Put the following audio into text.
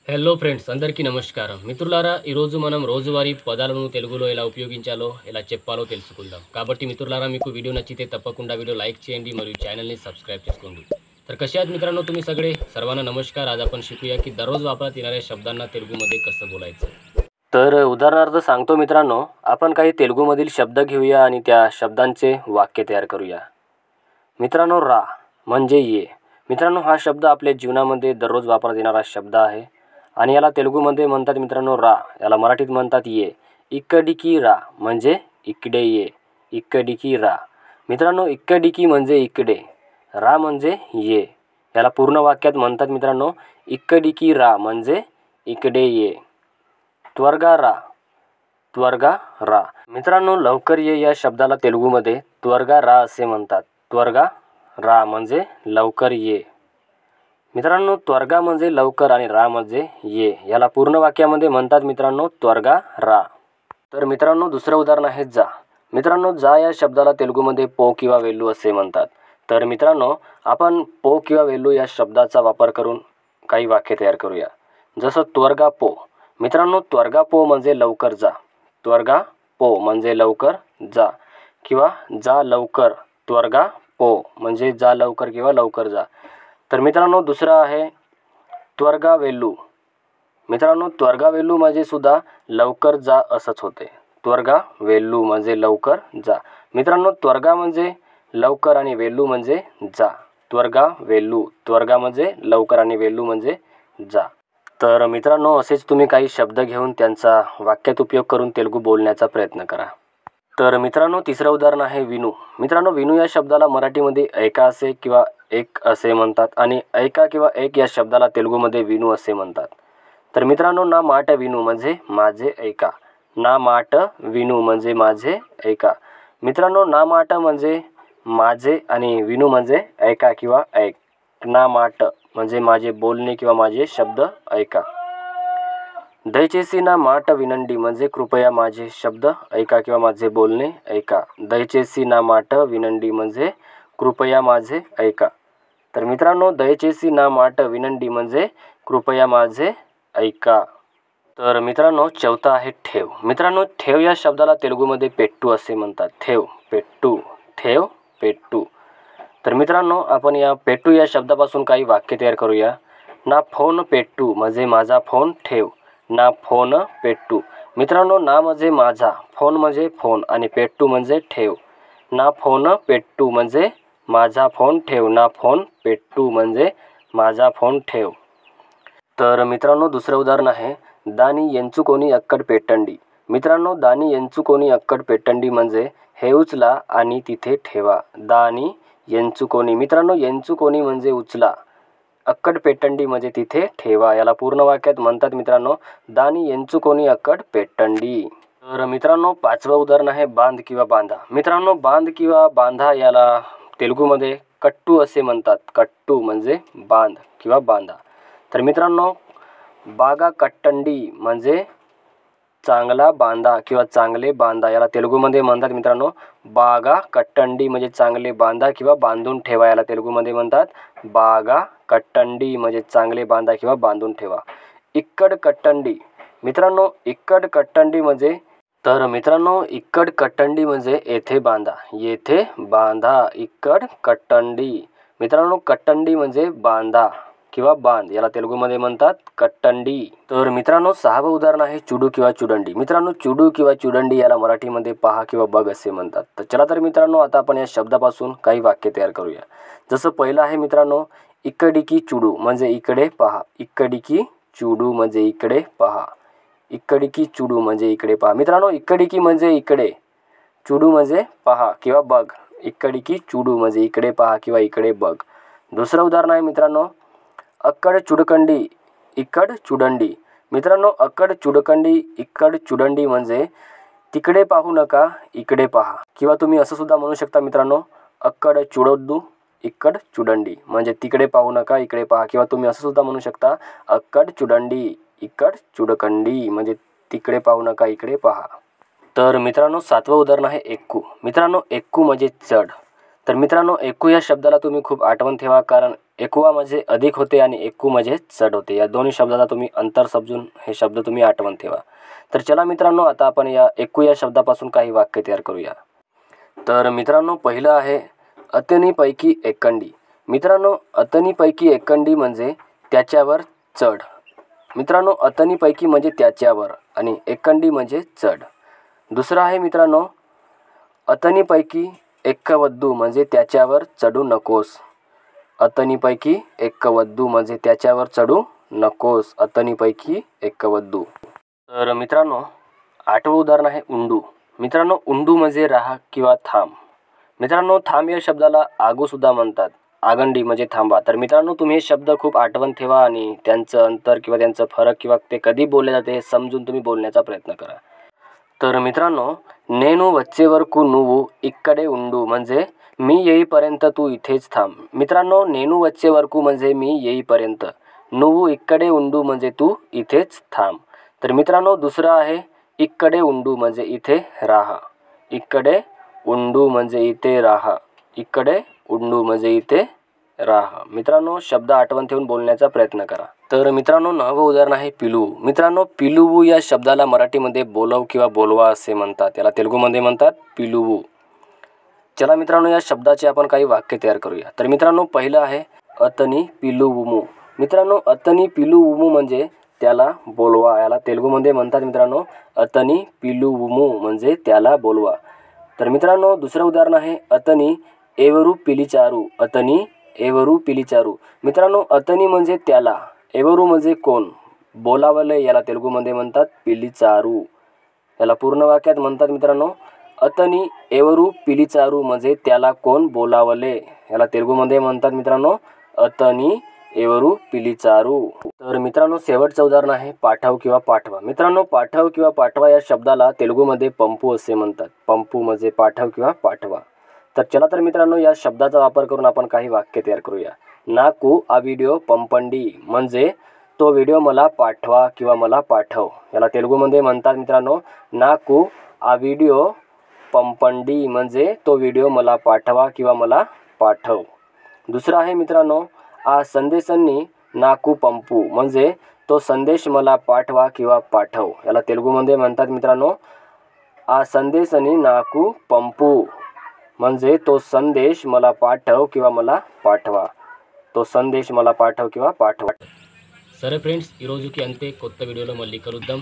Hello friends అందరికీ నమస్కారం మిత్రులారా ఈరోజు మనం రోజువారీ పదాలను తెలుగులో ఎలా ఉపయోగించాలో ఎలా చెప్పాలో తెలుసుకుందాం కాబట్టి मित्रांनो మీకు వీడియో नచ్చితే तप्पकुंडा व्हिडिओ लाईक చేయండి మరియు चॅनलने सबस्क्राइब చేసుకోండి तर कसे आहात मित्रांनो तुम्ही सगळे सर्वांना नमस्कार आज आपण शिकूया की दररोज वापरात येणाऱ्या शब्दांना तेलुगूमध्ये कसं बोलायचं तर उदाहरणार्थ सांगतो मित्रांनो आपण काही तेलुगूमधील शब्द घेऊया आणि त्या शब्दांचे वाक्य तयार करूया मित्रांनो रा म्हणजे ये मित्रांनो हा शब्द आपल्या जीवनामध्ये दररोज वापरात येणारा शब्द आहे आणि याला तेलुगूमध्ये म्हणतात मित्रांनो रा याला मराठीत म्हणतात ये इकडीकी रा म्हणजे इकडे ये इकडीकी रा मित्रांनो इकडीकी म्हणजे इकडे रा म्हणजे ये याला पूर्ण वाक्यात म्हणतात मित्रांनो इकडीकी रा म्हणजे इकडे ये त्वरगा रा मित्रांनो लवकर ये या शब्दाला तेलुगूमध्ये त्वरगा रा असे म्हणतात त्वरगा रा म्हणजे लवकर ये मित्रांनो त्वरगा म्हणजे लवकर आणि रा म्हणजे ये याला पूर्ण वाक्यामध्ये म्हणतात मित्रांनो त्वरगा रा तर मित्रांनो दुसरं उदाहरण आहे जा मित्रांनो जा या शब्दाला तेलुगूमध्ये पो किंवा वेल्लू असे म्हणतात तर मित्रांनो आपण पो किंवा वेल्लू या शब्दाचा वापर करून काही वाक्य तयार करूया जसं त्वरगा पो मित्रांनो त्वरगा पो म्हणजे लवकर जा त्वरगा पो म्हणजे लवकर जा किंवा जा लवकर त्वरगा पो म्हणजे जा लवकर किंवा लवकर जा तर मित्रांनो दुसरा आहे त्वरगा वेल्लू मित्रांनो त्वरगा वेल्लू म्हणजे सुद्धा लवकर जा असंच होते त्वरगा वेल्लू म्हणजे लवकर जा मित्रांनो त्वरगा म्हणजे लवकर आणि वेल्लू म्हणजे जा त्वरगा म्हणजे लवकर आणि वेल्लू म्हणजे जा तर मित्रांनो असेच तुम्ही काही शब्द घेऊन त्यांचा वाक्यात उपयोग करून तेलुगू बोलण्याचा प्रयत्न करा तर मित्रांनो तिसरं उदाहरण आहे विनू मित्रांनो विनू या शब्दाला मराठीमध्ये ऐका असे किंवा एक असे म्हणतात आणि ऐका किंवा एक या शब्दाला तेलुगूमध्ये विनू असे म्हणतात तर मित्रांनो ना माट विनू म्हणजे माझे ऐका ना माट विनू म्हणजे माझे ऐका मित्रांनो ना माट म्हणजे माझे आणि विनू म्हणजे ऐका किंवा ऐक ना माट म्हणजे माझे बोलणे किंवा माझे शब्द ऐका दयచేసి ना माट विनंडी म्हणजे कृपया माझे शब्द ऐका किंवा माझे बोलणे ऐका दयచేసి ना माट विनंडी म्हणजे कृपया माझे ऐका तर मित्रांनो दयచేసి ना माट विनंडी म्हणजे कृपया माझे ऐका तर मित्रांनो चौथा आहे ठेव मित्रांनो ठेव या शब्दाला तेलुगूमध्ये पेट्टू असे म्हणतात ठेव पेट्टू तर मित्रांनो आपण या पेट्टू या शब्दापासून काही वाक्य तयार करूया ना फोन पेट्टू म्हणजे माझा फोन ठेव ना फोन पेट्टू मित्रांनो ना म्हणजे माझा फोन म्हणजे फोन आणि पेट्टू म्हणजे ठेव ना फोन पेट्टू म्हणजे माझा फोन ठेव ना फोन पेट्टू म्हणजे माझा फोन ठेव तर मित्रांनो दुसरं उदाहरण आहे दानी येंचुकोनी अक्कड पेट्टंडी मित्रांनो दानी येंचुकोनी अक्कड पेट्टंडी म्हणजे हे उचला आणि तिथे ठेवा दानी येंचुकोनी मित्रांनो येंचुकोनी म्हणजे उचला अक्कड पेट्टंडी म्हणजे तिथे ठेवा याला पूर्ण वाक्यात म्हणतात मित्रांनो दानी येंचुकोनी अक्कड पेट्टंडी तर मित्रांनो पाचवं उदाहरण आहे बांध किंवा बांधा मित्रांनो बांध किंवा बांधा याला तेलुगूमध्ये कट्टू असे म्हणतात कट्टू म्हणजे बांध किंवा बांधा तर मित्रांनो बागा कट्टंडी म्हणजे चांगला बांधा किंवा चांगले बांधा याला तेलुगूमध्ये म्हणतात मित्रांनो बागा कट्टंडी म्हणजे चांगले बांधा किंवा बांधून ठेवा याला तेलुगूमध्ये म्हणतात बागा कट्टंडी म्हणजे चांगले बांधा किंवा बांधून ठेवा इक्कड कट्टंडी मित्रांनो इक्कड कट्टंडी म्हणजे तर मित्रांनो इक्कड कट्टंडी म्हणजे येथे बांधा इक्कड कट्टंडी मित्रांनो कट्टंडी म्हणजे बांधा किंवा बांध याला तेलुगूमध्ये म्हणतात कट्टंडी तर मित्रांनो सहावं उदाहरण आहे चुडू किंवा चुडंडी मित्रांनो चुडू किंवा चुडंडी याला मराठीमध्ये पहा किंवा बघ असे म्हणतात तर चला तर मित्रांनो आता आपण या शब्दापासून काही वाक्य तयार करूया जसं पहिलं आहे मित्रांनो इकडीकी चुडू म्हणजे इकडे पहा इकडीकी चुडू म्हणजे इकडे पहा इकडीकी चुडू म्हणजे इकडे पहा मित्रांनो इकडीकी म्हणजे इकडे चुडू म्हणजे पहा किंवा बघ इकडीकी चुडू म्हणजे इकडे पहा किंवा इकडे बघ दुसरं उदाहरण आहे मित्रांनो अक्कड चुडकंडी इकड चुडंडी मित्रांनो अक्कड चुडकंडी इकड चुडंडी म्हणजे तिकडे पाहू नका इकडे पहा किंवा तुम्ही असं सुद्धा म्हणू शकता मित्रांनो अक्कड चुडोद्दू इकड चुडंडी म्हणजे तिकडे पाहू नका इकडे पहा किंवा तुम्ही असं सुद्धा म्हणू शकता अक्कड चुडंडी इकड चुडकंडी म्हणजे तिकडे पाहू नका इकडे पहा तर मित्रांनो सातवं उदाहरण आहे एक्कू मित्रांनो एक्कू म्हणजे चढ तर मित्रांनो एक्कू या शब्दाला तुम्ही खूप आठवण ठेवा कारण एकुवा म्हणजे अधिक होते आणि एकू म्हणजे चढ होते. या दोन्ही शब्दाचा तुम्ही अंतर समजून हे शब्द तुम्ही आठवण ठेवा. तर चला मित्रांनो, आता आपण या एकू या शब्दापासून काही वाक्य तयार करूया. तर मित्रांनो, पहिलं आहे अतनीपैकी एकंडी. मित्रांनो, अतनीपैकी एकंडी म्हणजे त्याच्यावर चढ. मित्रांनो, अतनीपैकी म्हणजे त्याच्यावर आणि एकंडी म्हणजे चढ. दुसरं आहे मित्रांनो, अतनीपैकी एक्कवद्दू म्हणजे त्याच्यावर चढू नकोस. अतनीपैकी एक्कवद्दू म्हणजे त्याच्यावर चढू नकोस. अतनीपैकी एक्कवद्दू. तर मित्रांनो, आठवं उदाहरण आहे उंडू. मित्रांनो, उंडू म्हणजे राहा किंवा थांब. मित्रांनो, थांब या शब्दाला आगूसुद्धा म्हणतात. आगंडी म्हणजे थांबा. तर मित्रांनो, तुम्ही हे शब्द खूप आठवण ठेवा आणि त्यांचं अंतर किंवा त्यांचं फरक किंवा ते कधी बोलले जाते हे समजून तुम्ही बोलण्याचा प्रयत्न करा. तर मित्रांनो, नेनू वच्चे वरकू नुव्वू इक्कडे उंडू म्हणजे मी येईपर्यंत तू इथेच थांब. मित्रांनो, नेनू वच्चे वरकू म्हणजे मी येईपर्यंत, नुव्वू इक्कडे उंडू म्हणजे तू इथेच थांब. तर मित्रांनो, दुसरं आहे इक्कडे उंडू म्हणजे इथे राहा. इक्कडे उंडू म्हणजे इथे राहा. इकडे उंडू म्हणजे इथे राहा. मित्रांनो, शब्द आठवण ठेवून बोलण्याचा प्रयत्न करा. तर मित्रांनो, नवं उदाहरण आहे पिलू. मित्रांनो, पिलुवू या शब्दाला मराठीमध्ये बोलव किंवा बोलवा असे म्हणतात. याला तेलुगूमध्ये म्हणतात पिलुवू. चला मित्रांनो, या शब्दाचे आपण काही वाक्य तयार करूया. तर मित्रांनो, पहिलं आहे अतनी पिलुवुमू. मित्रांनो, अतनी पिलुवुमू म्हणजे त्याला बोलवा. याला तेलुगूमध्ये म्हणतात मित्रांनो अतनी पिलुवुमू म्हणजे त्याला बोलवा. तर मित्रांनो, दुसरं उदाहरण आहे अतनी एवरू पिलिचारू. अतनी एवरू पिलिचारू. मित्रांनो, अतनी म्हणजे त्याला, एवरू म्हणजे कोण, बोलावले याला तेलुगूमध्ये म्हणतात पिलिचारू. याला पूर्ण वाक्यात म्हणतात मित्रांनो अतनी एवरू पिलिचारू म्हणजे त्याला कोण बोलावले. याला तेलुगूमध्ये म्हणतात मित्रांनो अतनी एवरू पिलिचारू. तर मित्रांनो, शेवटचं उदाहरण आहे पाठव किंवा पाठवा. मित्रांनो, पाठव किंवा पाठवा या शब्दाला तेलुगूमध्ये पंपू असे म्हणतात. पंपू म्हणजे पाठव किंवा पाठवा. तर चला तर मित्रांनो, या शब्दाचा वापर करून आपण काही वाक्य तयार करूया. नाकू आ व्हिडिओ पंपंडी म्हणजे तो व्हिडिओ मला पाठवा किंवा मला पाठव. याला तेलुगूमध्ये म्हणतात मित्रांनो नाकू आ व्हिडिओ पंपंडी म्हणजे तो व्हिडिओ मला पाठवा किंवा मला पाठव. दुसरा आहे मित्रांनो आ संदेशांनी नाकू पंपू म्हणजे तो संदेश मला पाठवा किंवा पाठव. याला तेलुगूमध्ये म्हणतात मित्रांनो आ संदेशांनी नाकू पंपू म्हणजे तो संदेश मला पाठव किंवा मला पाठवा. तो संदेश मला पाठव किंवा पाठवा. సరే ఫ్రెండ్స్, ఈరోజుకి అంతే. కొత్త వీడియోలో మళ్ళీ కలుద్దాం.